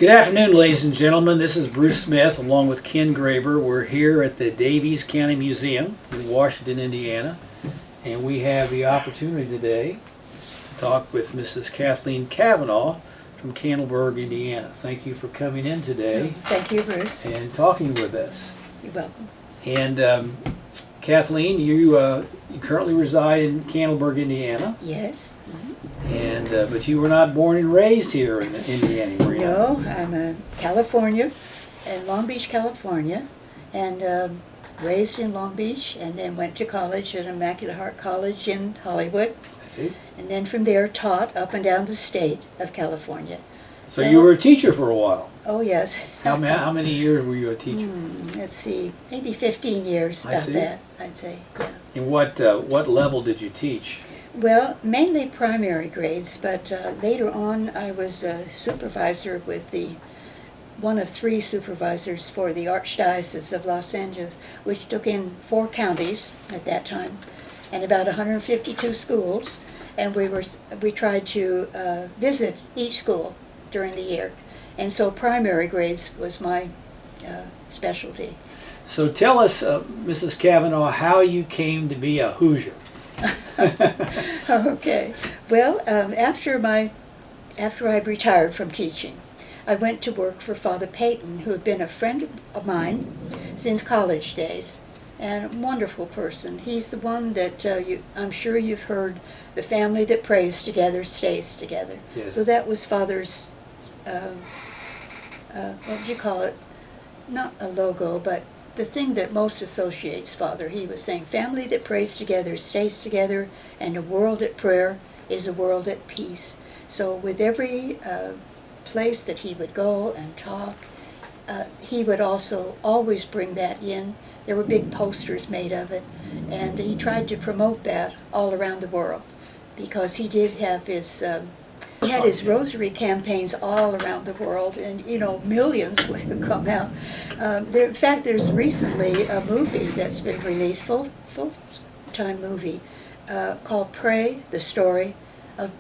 Good afternoon, ladies and gentlemen. This is Bruce Smith along with Ken Graber. We're here at the Davies County Museum in Washington, Indiana, and we have the opportunity today to talk with Mrs. Kathleen Cavanaugh from Candleburg, Indiana. Thank you for coming in today. Thank you, Bruce. And talking with us. You're welcome. And Kathleen, you currently reside in Candleburg, Indiana. Yes. And but you were not born and raised here in Indiana, were you? No, I'm in California, in Long Beach, California, and raised in Long Beach, and then went to college at Immaculate Heart College in Hollywood. I see. And then from there taught up and down the state of California. So you were a teacher for a while. Oh, yes. How many years were you a teacher? Let's see, maybe 15 years, about that, I'd say, yeah. And what level did you teach? Well, mainly primary grades, but later on I was a supervisor with one of 3 supervisors for the Archdiocese of Los Angeles, which took in 4 counties at that time, and about 152 schools, and we tried to visit each school during the year. And so primary grades was my specialty. So tell us, Mrs. Cavanaugh, how you came to be a Hoosier. Okay. Well, after I retired from teaching, I went to work for Father Peyton, who had been a friend of mine since college days, and a wonderful person. He's the one that I'm sure you've heard, the family that prays together stays together. Yes. So that was Father's, what would you call it? Not a logo, but the thing that most associates Father. He was saying, family that prays together stays together, and a world at prayer is a world at peace. So with every place that he would go and talk, he would also always bring that in. There were big posters made of it, and he tried to promote that all around the world, because he did have his he had his rosary campaigns all around the world, and millions would come out. In fact, there's recently a movie that's been released, full-time movie, called Pray, the Story of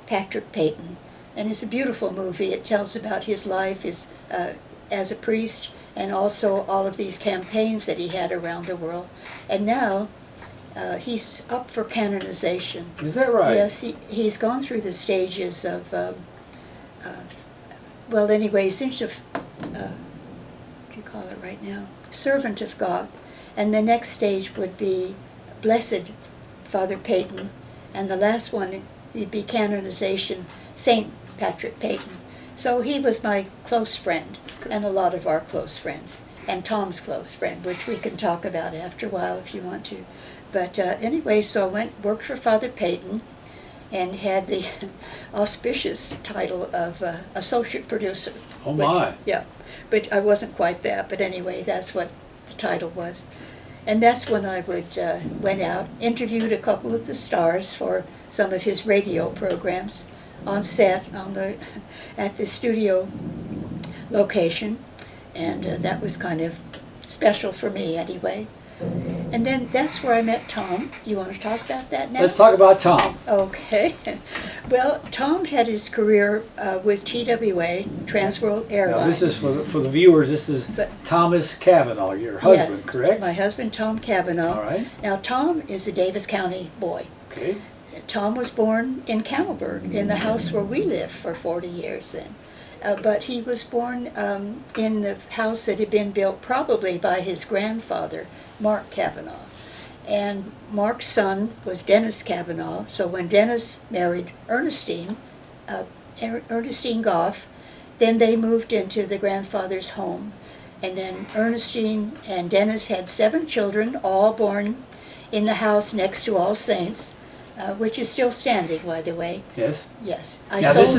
Patrick Peyton. And it's a beautiful movie. It tells about his life as a priest, and also all of these campaigns that he had around the world. And now he's up for canonization. Is that right? Yes, he's gone through the stages of, well, anyway, essentially, what do you call it right now? Servant of God. And the next stage would be Blessed Father Peyton, and the last one would be canonization, Saint Patrick Peyton. So he was my close friend, and a lot of our close friends, and Tom's close friend, which we can talk about after a while if you want to. But anyway, so I worked for Father Peyton, and had the auspicious title of associate producer. Oh my! Yeah, but I wasn't quite that. But anyway, that's what the title was, and that's when I went out, interviewed a couple of the stars for some of his radio programs on set at the studio location, and that was kind of special for me anyway. And then that's where I met Tom. Do you want to talk about that now? Let's talk about Tom. Okay. Well, Tom had his career with TWA, Transworld Airlines. Now, this is for the viewers. This is Thomas Cavanaugh, your husband, yes, correct? My husband, Tom Cavanaugh. All right. Now, Tom is a Davis County boy. Okay. Tom was born in Candleburg, in the house where we lived for 40 years then. But he was born in the house that had been built probably by his grandfather, Mark Cavanaugh. And Mark's son was Dennis Cavanaugh, so when Dennis married Ernestine Goff, then they moved into the grandfather's home. And then Ernestine and Dennis had 7 children, all born in the house next to All Saints, which is still standing, by the way. Yes? Yes. Now this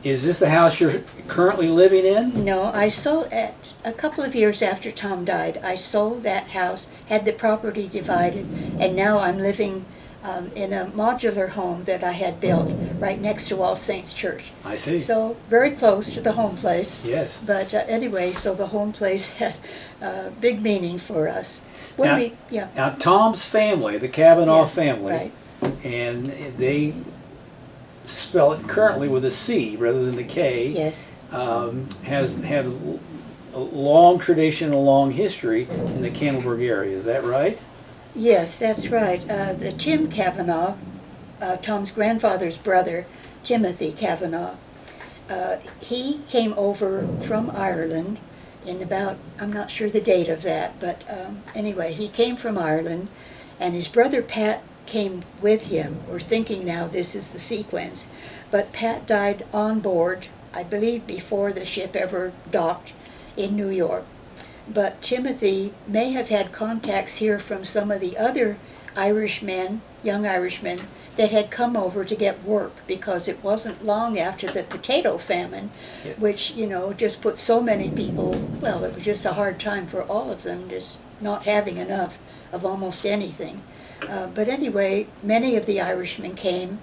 is this the house you're currently living in? No, I sold it a couple of years after Tom died. I sold that house, had the property divided, and now I'm living in a modular home that I had built right next to All Saints Church. I see. So very close to the home place. Yes. But anyway, so the home place had big meaning for us. Now Tom's family, the Cavanaugh family, right. And they spell it currently with a C rather than the K. Yes. has a long tradition, a long history in the Campbellburg area. Is that right? Yes, that's right. The Tim Cavanaugh, Tom's grandfather's brother, Timothy Cavanaugh, he came over from Ireland in about, I'm not sure the date of that, but anyway, he came from Ireland, and his brother Pat came with him. We're thinking now this is the sequence, but Pat died on board, I believe before the ship ever docked in New York. But Timothy may have had contacts here from some of the other Irishmen, young Irishmen, that had come over to get work, because it wasn't long after the potato famine, Yeah. which, you know, just put so many people, well, it was just a hard time for all of them, just not having enough of almost anything. But anyway, many of the Irishmen came,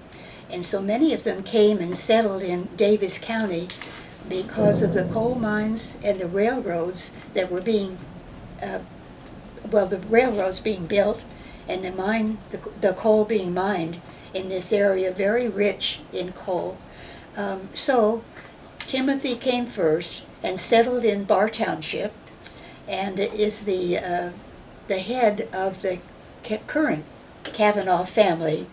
and so many of them came and settled in Davis County because of the coal mines and the railroads that were being, the railroads being built, and the coal being mined in this area, very rich in coal. So Timothy came first and settled in Bar Township, and is the head of the current Cavanaugh family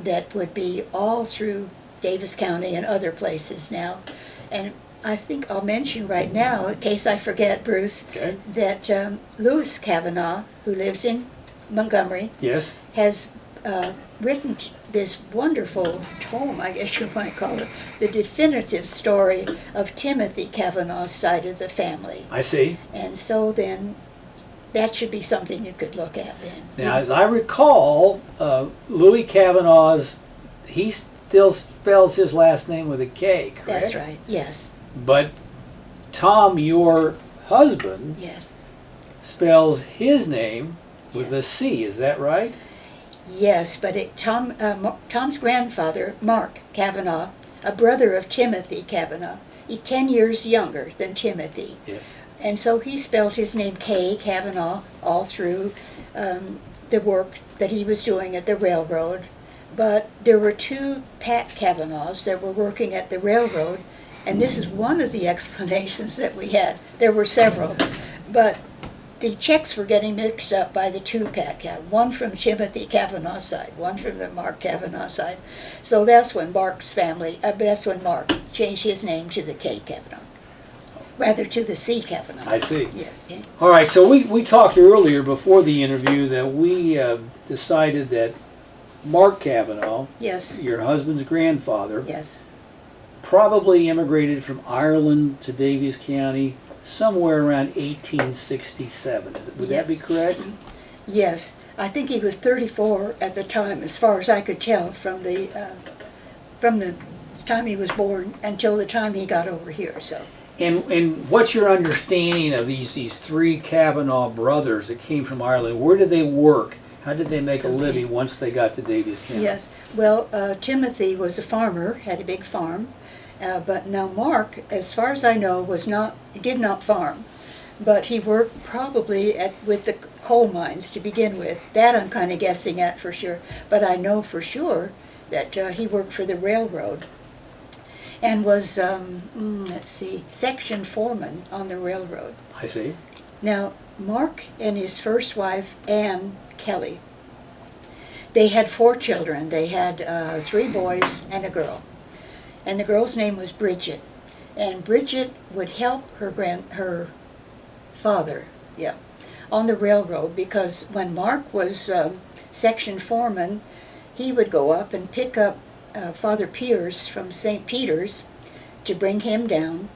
that would be all through Davis County and other places now. And I think I'll mention right now, in case I forget, Bruce, Okay. that Louis Cavanaugh, who lives in Montgomery, Yes. has written this wonderful tome, I guess you might call it, the definitive story of Timothy Cavanaugh's side of the family. I see. And so then, that should be something you could look at then. Now, as I recall, Louis Cavanaugh's, he still spells his last name with a K, correct? That's right, yes, But Tom, your husband, yes. spells his name with Yes. a C. Is that right? Yes, but Tom's grandfather, Mark Cavanaugh, a brother of Timothy Cavanaugh, he's 10 years younger than Timothy. Yes. And so he spelled his name K. Cavanaugh all through the work that he was doing at the railroad. But there were two Pat Cavanaughs that were working at the railroad, and this is one of the explanations that we had. There were several, but the checks were getting mixed up by the two Pat Cavanaugh, one from Timothy Cavanaugh's side, one from the Mark Cavanaugh side. So that's when Mark changed his name to the K. Cavanaugh, rather to the C. Cavanaugh. I see. Yes. Okay. All right, so we talked earlier before the interview that we decided that Mark Cavanaugh, Yes. your husband's grandfather, Yes. probably immigrated from Ireland to Davies County somewhere around 1867. Would that be Yes. correct? Yes. I think he was 34 at the time, as far as I could tell from the time he was born until the time he got over here. So. And what's your understanding of these three Cavanaugh brothers that came from Ireland? Where did they work? How did they make a living once they got to Davies County? Yes. Well, Timothy was a farmer, had a big farm, but now Mark, as far as I know, did not farm, but he worked probably with the coal mines to begin with. That I'm kind of guessing at for sure, but I know for sure that he worked for the railroad and was, section foreman on the railroad. I see. Now, Mark and his first wife, Ann Kelly, they had 4 children. They had 3 boys and a girl. And the girl's name was Bridget. And Bridget would help her father, on the railroad, because when Mark was section foreman, he would go up and pick up Father Pierce from St. Peter's to bring him down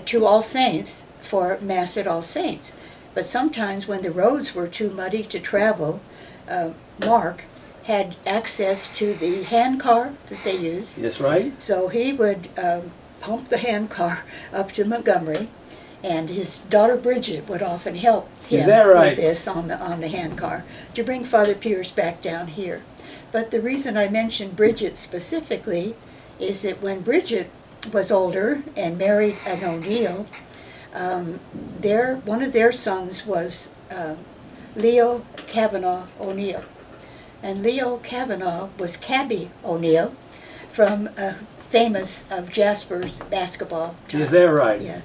to All Saints for Mass at All Saints. But sometimes when the roads were too muddy to travel, Mark had access to the hand car that they used. That's right. So he would pump the hand car up to Montgomery, and his daughter Bridget would often help him Is that right? with this on the hand car to bring Father Pierce back down here. But the reason I mentioned Bridget specifically is that when Bridget was older and married an O'Neill, one of their sons was Leo Cavanaugh O'Neill. And Leo Cavanaugh was Cabby O'Neill from famous of Jasper's basketball time. Is that right? Yeah.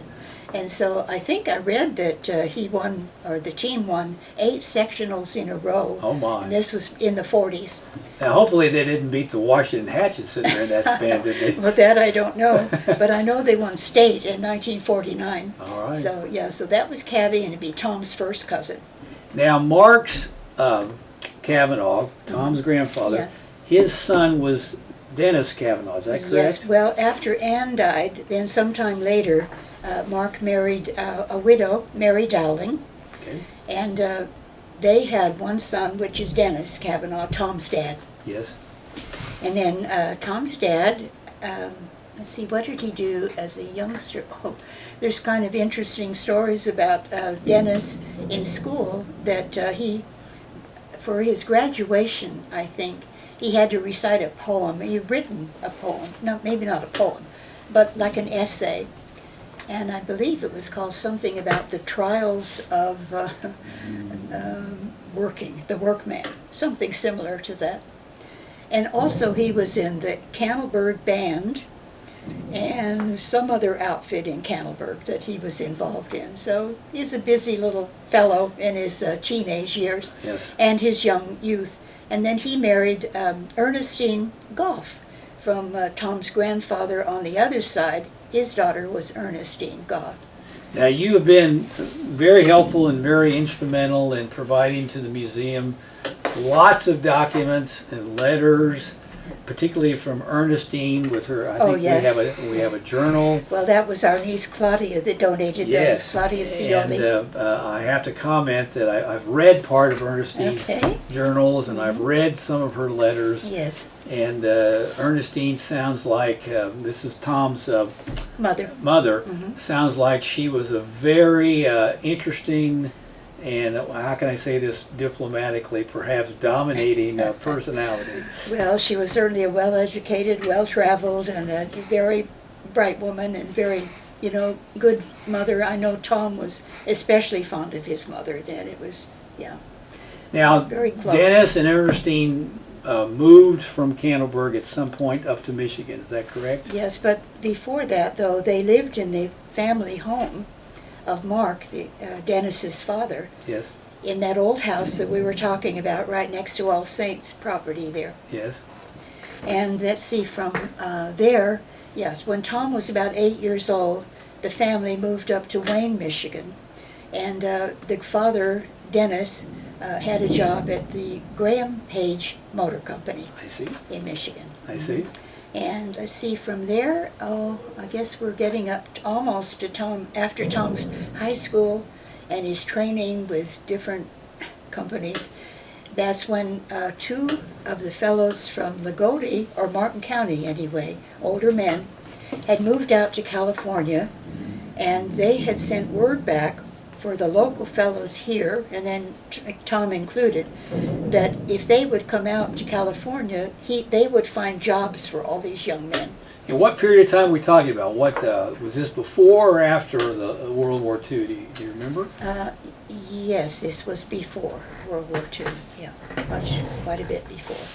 And so I think I read that he won, or the team won, 8 sectionals in a row. Oh my. And this was in the 40s. Now hopefully they didn't beat the Washington Hatchets in there in that span, did they? Well, that I don't know. But I know they won state in 1949. All right. So, yeah, so that was Cavie, and it'd be Tom's first cousin. Now Mark's Cavanaugh, Tom's grandfather, Yeah. his son was Dennis Cavanaugh, is that correct? Yes, well, after Anne died, then sometime later, Mark married a widow, Mary Dowling, Okay. and they had one son, which is Dennis Cavanaugh, Tom's dad. Yes. And then Tom's dad, let's see, what did he do as a youngster? Oh, there's kind of interesting stories about Dennis in school that for his graduation, I think, he had to recite a poem. He had written a poem, no, maybe not a poem, but like an essay. And I believe it was called something about the trials of working, the workman, something similar to that. And also he was in the Cannelberg Band and some other outfit in Cannelberg that he was involved in. So he's a busy little fellow in his teenage years Yes. and his young youth. And then he married Ernestine Goff from Tom's grandfather on the other side. His daughter was Ernestine Goff. Now you have been very helpful and very instrumental in providing to the museum lots of documents and letters, particularly from Ernestine with her. I think yes. we have a journal. Well, that was our niece Claudia that donated Yes. those. Claudia Cioli. And I have to comment that I've read part of Ernestine's Okay. journals, and I've read some of her letters. Yes, And Ernestine sounds like, this is Tom's mother. mother, sounds like she was a very interesting and, how can I say this diplomatically, perhaps dominating personality. Well, she was certainly a well-educated, well-traveled, and a very bright woman, and very, good mother. I know Tom was especially fond of his mother then. It was, yeah. Now, Very close. Dennis and Ernestine moved from Cannelberg at some point up to Michigan, is that correct? Yes, but before that, though, they lived in the family home of Mark, Dennis's father, Yes, in that old house that we were talking about right next to All Saints property there. yes. And let's see, from there, yes, when Tom was about 8 years old, the family moved up to Wayne, Michigan. And the father, Dennis, had a job at the Graham Page Motor Company I see, in Michigan. I see. And let's see, from there, I guess we're getting up almost to Tom, after Tom's high school and his training with different companies. That's when 2 of the fellows from Lagodi, or Martin County anyway, older men, had moved out to California, and they had sent word back for the local fellows here, and then Tom included, that if they would come out to California, they would find jobs for all these young men. And what period of time are we talking about? What was this before or after the World War II? Do you remember? Yes, this was before World War II, yeah, quite a bit before.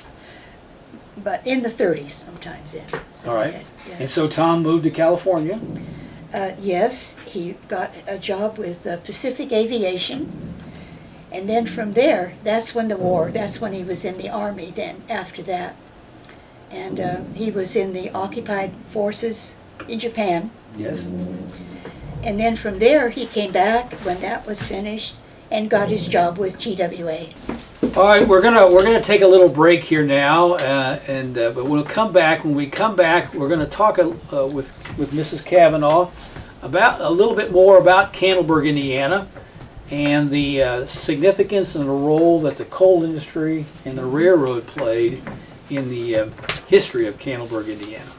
But in the 30s sometimes then. So All right. yeah. And so Tom moved to California. Yes, he got a job with Pacific Aviation, and then from there, that's when he was in the Army then, after that. And he was in the occupied forces in Japan. Yes. And then from there, he came back when that was finished and got his job with TWA. All right, we're gonna take a little break here now, but we'll come back. When we come back, we're gonna talk with Mrs. Cavanaugh about a little bit more about Cannelberg, Indiana, and the significance and the role that the coal industry and the railroad played in the history of Cannelberg, Indiana.